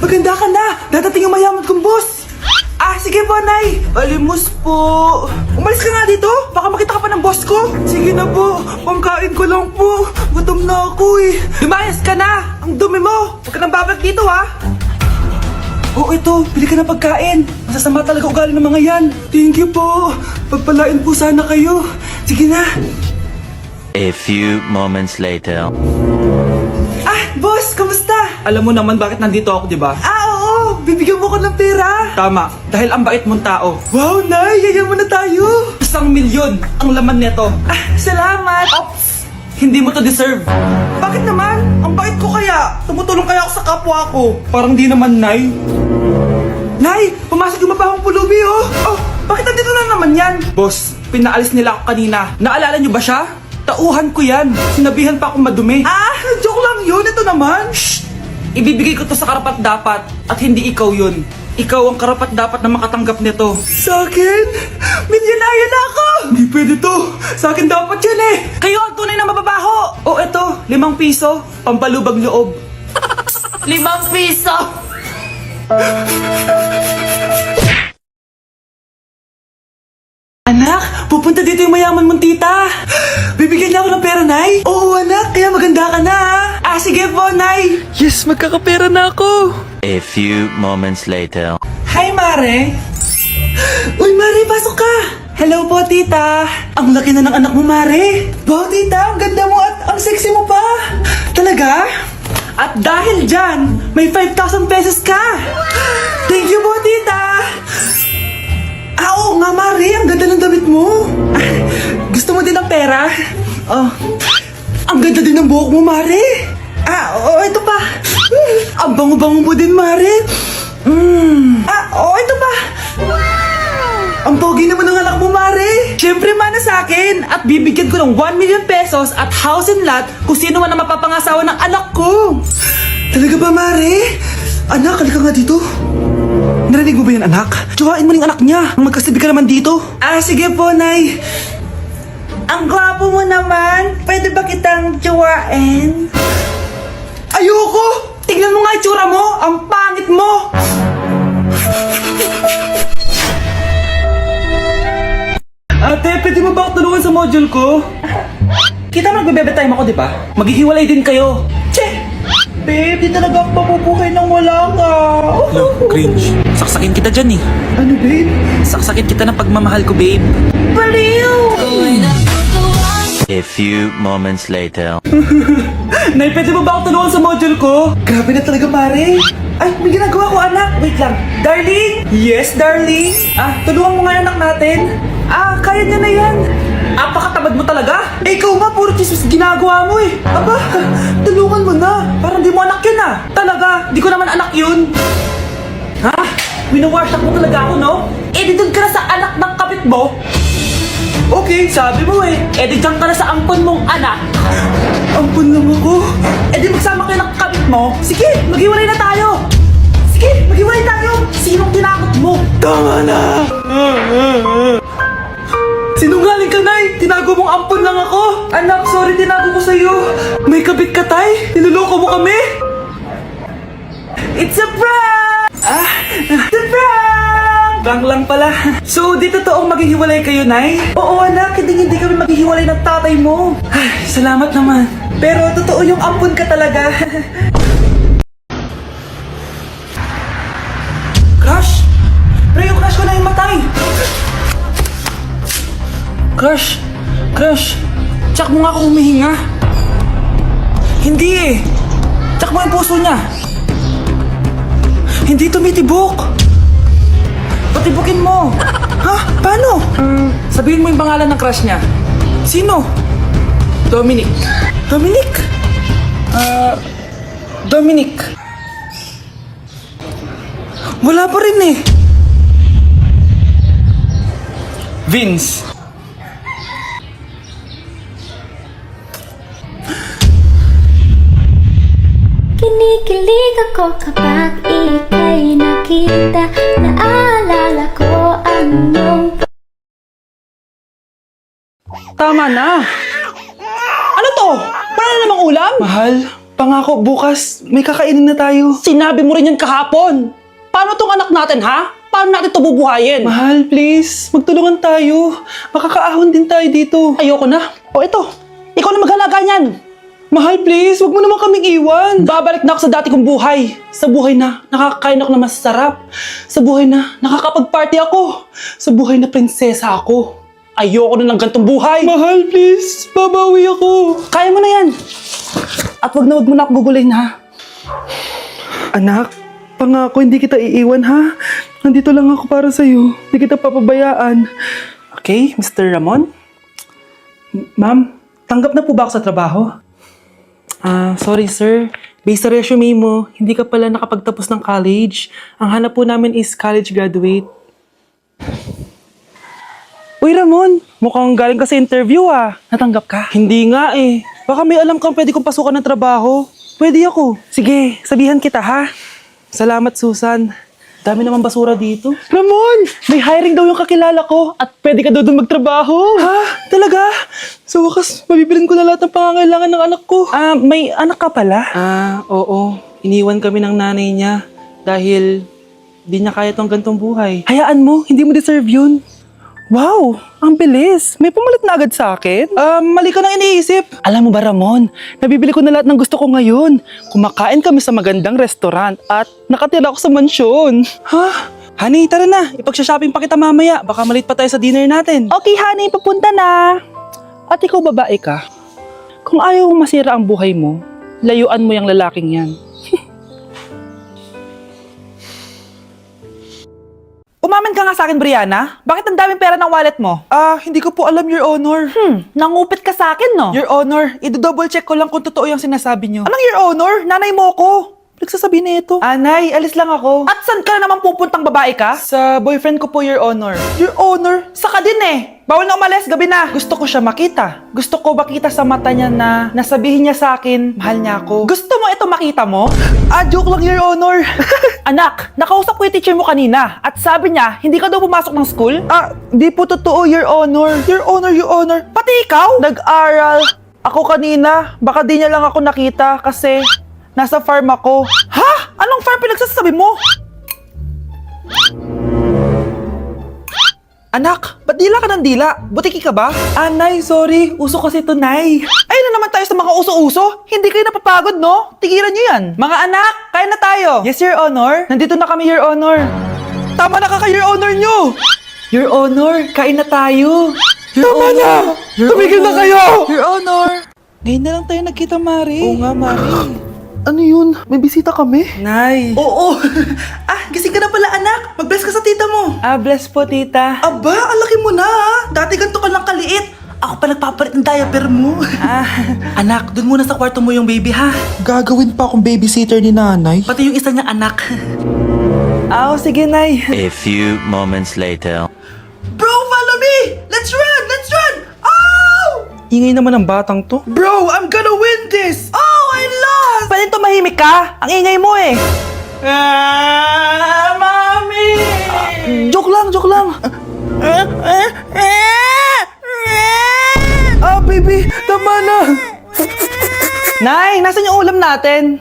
maganda ka na. Dadating yung mayaman kong boss. Sige po, Nay. Alimos po. Umalis ka nga dito. Baka makita ka pa ng boss ko. Sige na po. Pangkain ko lang po. Gutom na ako eh. Lumayas ka na. Ang dumi mo. Huwag ka nang babalik dito, ha. Ito. Bili ka ng pagkain. Masasama talaga ugali ng mga yan. Thank you po. Pagpalain po sana kayo. Sige na. A few moments later. Boss, kamusta? Alam mo naman bakit nandito ako, di ba? Oo. Bibigyan mo ko ng pera. Tama. Dahil ang bait mong tao. Wow, Nay. Yayaman na tayo. 1,000,000 ang laman nito. Salamat. Ops. Hindi mo to deserve. Bakit naman? Ang bait ko kaya. Tumutulong kaya ako sa kapwa ko. Parang di naman, Nay. Nay, pumasok yung mabahong pulubi, oh. Bakit nandito na naman yan? Boss, pinaalis nila ako kanina. Naalala niyo ba siya? Tauhan ko yan. Sinabihan pa akong madumi. Joke lang yun. Ito naman. Shh! Ibibigay ko to sa karapat-dapat at hindi ikaw yun. Ikaw ang karapat-dapat na makatanggap nito. Sa akin? Milyonaryo na ako! Hindi pwede to. Sa akin dapat yan eh. Kayo ang tunay na mababaho. Eto. 5 piso. Pampalubag loob. 5 piso! Anak, pupunta dito yung mayaman mong tita. Bibigyan niya ako ng pera, Nay. Oo, anak. Kaya maganda ka na, ha? Sige po, Nay. Yes, magkakapera na ako. A few moments later. Hi, Mare. Uy, Mare, pasok ka. Hello po, tita. Ang laki na ng anak mo, Mare. Wow, tita. Ang ganda mo at ang sexy mo pa. Talaga? At dahil dyan, may 5,000 pesos ka. Thank you po, tita. Oo nga, Mare. Ang ganda ng damit mo. Gusto mo din ng pera? Ang ganda din ng buhok mo, Mare. Ito pa. Ang bango-bango mo din, Mare. Ito pa. Ang pogi naman ng anak mo, Mare. Siyempre, mana sa akin. At bibigyan ko ng 1,000,000 pesos at house and lot kung sino man ang mapapangasawa ng anak ko. Talaga ba, Mare? Anak, halika nga dito. Narinig mo ba yan, anak? Tsuhain mo ng anak niya. Magkasabi ka naman dito. Sige po, Nay. Ang gwapo mo naman. Pwede ba kitang tsuhain? Ayoko! Tingnan mo nga itsura mo. Ang pangit mo. Ate, pwede mo ba ako tulungan sa module ko? Kita mo nagbebebe time ako, di ba? Maghihiwalay din kayo. Che! Babe, di talaga ako mabubuhay nang wala ka. Cringe. Saksakin kita dyan eh. Ano, babe? Saksakin kita ng pagmamahal ko, babe. Baliw! A few moments later. Nay, pwede mo ba ako tulungan sa module ko? Grabe na talaga, pare. Ay, may ginagawa ko, anak. Wait lang. Darling? Yes, darling? Tulungan mo nga yung anak natin. Kaya niya na yan. Apakatamad mo talaga. Ikaw nga, puro chismis ginagawa mo eh. Aba, tulungan mo na. Parang di mo anak yun Talaga, di ko naman anak yun. Winawarshak mo talaga ako, no? Di doon ka na sa anak ng kapit mo. Okay, sabi mo eh. Di dyan ka na sa ampon mong anak. Ampon lang ako. Di magsama kayo ng kapit mo. Sige, maghiwalay na tayo. Sige, maghiwalay tayo. Sinong tinakot mo? Tama na. Sinungaling ka, Nay! Tinago mong ampon lang ako! Anak, sorry, tinago ko sa'yo! May kabit ka, Tay? Niloloko mo kami? It's a prank! It's a prank! Prank lang pala. So, di totoong maghihiwalay kayo, Nay? Oo, anak, hindi kami maghihiwalay ng tatay mo. Ay, salamat naman. Pero totoo yung ampon ka talaga. Crush! Pero yung crush ko na yung matay! Crush, tsak mo nga kung humihinga. Hindi eh. Tsak mo yung puso niya. Hindi tumitibok. Patibukin mo. Paano? Sabihin mo yung pangalan ng crush niya. Sino? Dominic. Dominic. Wala pa rin eh. Vince. Kinikilig ako kapag ika'y nakita. Naalala ko ang iyong... Tama na. Ano to? Para namang ulam? Mahal, Pangako, bukas may kakainin na tayo. Sinabi mo rin yan kahapon. Paano tong anak natin, ha? Paano natin ito bubuhayin? Mahal, please. Magtulungan tayo. Makakaahon din tayo dito. Ayoko na. O ito, ikaw na maghalaga niyan. Mahal, please. Huwag mo naman kaming iwan. Babalik na ako sa dati kong buhay. Sa buhay na nakakakain ako na masarap. Sa buhay na nakakapag-party ako. Sa buhay na prinsesa ako. Ayoko na ng gantong buhay. Mahal, please. Babawi ako. Kaya mo na yan. At wag mo na ako gugulayin, ha? Anak, pangako hindi kita iiwan, ha? Nandito lang ako para sa'yo. Hindi kita papabayaan. Okay, Mr. Ramon? Ma'am, tanggap na po ba ako sa trabaho? Sorry sir. Based sa resume mo, hindi ka pala nakapagtapos ng college. Ang hanap po namin is college graduate. Uy, Ramon, mukhang galing ka sa interview, ah. Natanggap ka? Hindi nga eh. Baka may alam kang pwede kong pasukan ng trabaho. Pwede ako. Sige, sabihan kita, ha? Salamat, Susan. Dami naman basura dito. Ramon, may hiring daw yung kakilala ko at pwede ka daw doon magtrabaho. Ha? Talaga? Sa wakas, mabibilin ko na lahat ng pangangailangan ng anak ko. May anak ka pala? Oo. Iniwan kami ng nanay niya dahil di niya kaya tong gantong buhay. Hayaan mo, hindi mo deserve yun. Wow, ang bilis. May pumalit na agad sa akin. Mali ka nang iniisip. Alam mo ba, Ramon, nabibili ko na lahat ng gusto ko ngayon. Kumakain kami sa magandang restaurant at nakatira ako sa mansyon. Ha? Honey, tara na. Ipag-shopping pa kita mamaya. Baka malit pa tayo sa dinner natin. Okay, honey, papunta na. At ikaw, babae ka. Kung ayaw mong masira ang buhay mo, layuan mo yung lalaking yan. Umamin ka nga sa akin, Brianna. Bakit ang daming pera ng wallet mo? Hindi ko po alam, Your Honor. Nangupit ka sa akin, no? Your Honor, i-double check ko lang kung totoo yung sinasabi niyo. Anong Your Honor? Nanay mo ko. Nagsasabi na ito. Nay, alis lang ako. At saan ka naman pupuntang babae ka? Sa boyfriend ko po, Your Honor. Your Honor, saka din eh. Bawal na umalis, gabi na. Gusto ko siya makita. Gusto ko makita sa mata niya na nasabihin niya sa akin, mahal niya ako. Gusto mo ito makita mo? Joke lang, Your Honor. Anak, nakausap ko yung teacher mo kanina at sabi niya, hindi ka daw pumasok ng school? Di po totoo, Your Honor. Your Honor. Pati ikaw? Nag-aral ako kanina. Baka di niya lang ako nakita kasi nasa farm ako. Ha? Anong farm pinagsasabi mo? Anak, ba't dila ka ng dila? Butiki ka ba? Nay, sorry. Uso kasi ito, Nay. Ay na naman tayo sa mga uso-uso. Hindi kayo napapagod, no? Tigilan niyo yan. Mga anak, kain na tayo. Yes, Your Honor. Nandito na kami, Your Honor. Tama na ka, Your Honor nyo. Your Honor, kain na tayo. Tama na! Tumigil na kayo! Your Honor. Ngayon na lang tayo nagkita, Mari. Oo nga, Mari. Ano yun? May bisita kami? Nay. Oo. Gising ka na pala, anak. Mag-bless ka sa tita mo. Bless po, tita. Aba, ang laki mo na, Dati ganito ka lang kaliit. Ako pa nagpapalit ng diaper mo. Anak, dun muna sa kwarto mo yung baby, ha? Gagawin pa akong babysitter ni nanay. Pati yung isa niyang anak. Sige, Nay. A few moments later. Bro, follow me! Let's run! Let's run! Oh! Ingay naman ng batang to. Bro, I'm gonna win this! Oh, I lost! Pwede tumahimik ka? Ang ingay mo eh. Mami! Joke lang. Baby, tama na. Nay, nasan yung ulam natin?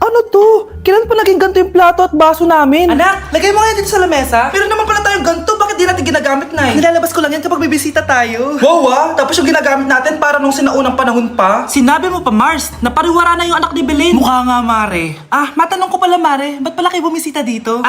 Ano to? Kailan pa naging ganito yung plato at baso namin? Anak, lagay mo nga dito sa lamesa. Pero naman pala tayong ganito, bakit di natin ginagamit, Nay? Nilalabas ko lang yan kapag may bisita tayo. Wow, tapos yung ginagamit natin para nung sinaunang panahon pa. Sinabi mo pa, Mars, napariwara na yung anak ni Belen. Mukha nga, Mare. Matanong ko pala, Mare, ba't pala kayo bumisita dito?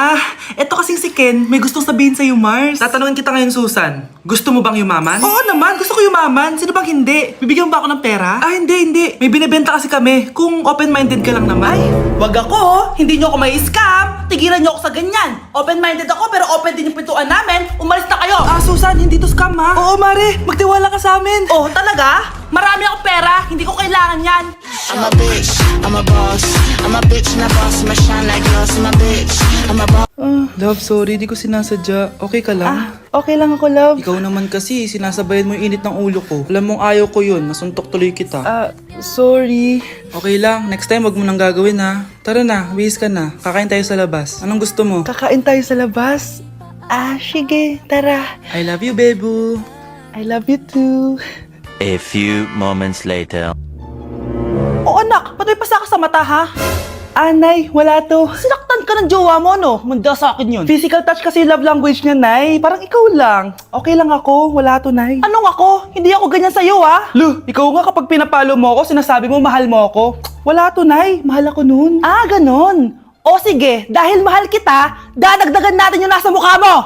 Eto kasing si Ken, may gustong sabihin sa'yo, Mars. Tatanungin kita ngayon, Susan. Gusto mo bang yumaman? Oo naman, gusto ko yumaman. Sino bang hindi? Bibigyan ba ako ng pera? Hindi. May binibenta kasi kami. Kung open-minded ka lang naman. Wag ako, hindi nyo ako may scam. Tigilan nyo ako sa ganyan. Open-minded ako pero open din yung pintuan namin. Umalis na kayo. Susan, hindi to scam, ha? Oo, Mare. Magtiwala ka sa amin. Oh, talaga? Marami akong pera. Hindi ko kailangan yan. I'm a bitch, I'm a boss. I'm a bitch and a boss, I'm a shine like glass. I'm a bitch, I'm a boss. Love, sorry, di ko sinasadya. Okay ka lang? Okay lang ako, love. Ikaw naman kasi, sinasabayan mo yung init ng ulo ko. Alam mong ayaw ko yun, nasuntok tuloy kita. Sorry. Okay lang, next time wag mo nang gagawin ha. Tara na, bihis ka na. Kakain tayo sa labas. Anong gusto mo? Kakain tayo sa labas. Sige, tara. I love you, Bebu. I love you too. A few moments later. O anak, Anak, ba't may pasa ka sa mata, ha? Nay, wala to. Sinaktan ka ng jowa mo, no? Manda sa akin yun. Physical touch kasi yung love language niya, Nay. Parang ikaw lang. Okay lang ako, wala to, Nay. Anong ako? Hindi ako ganyan sa'yo, ha? Lu, ikaw nga kapag pinapalo mo ako, sinasabi mo mahal mo ako. Wala to, Nay. Mahal ako nun. Ganon. O sige, dahil mahal kita, dadagdagan natin yung nasa mukha mo!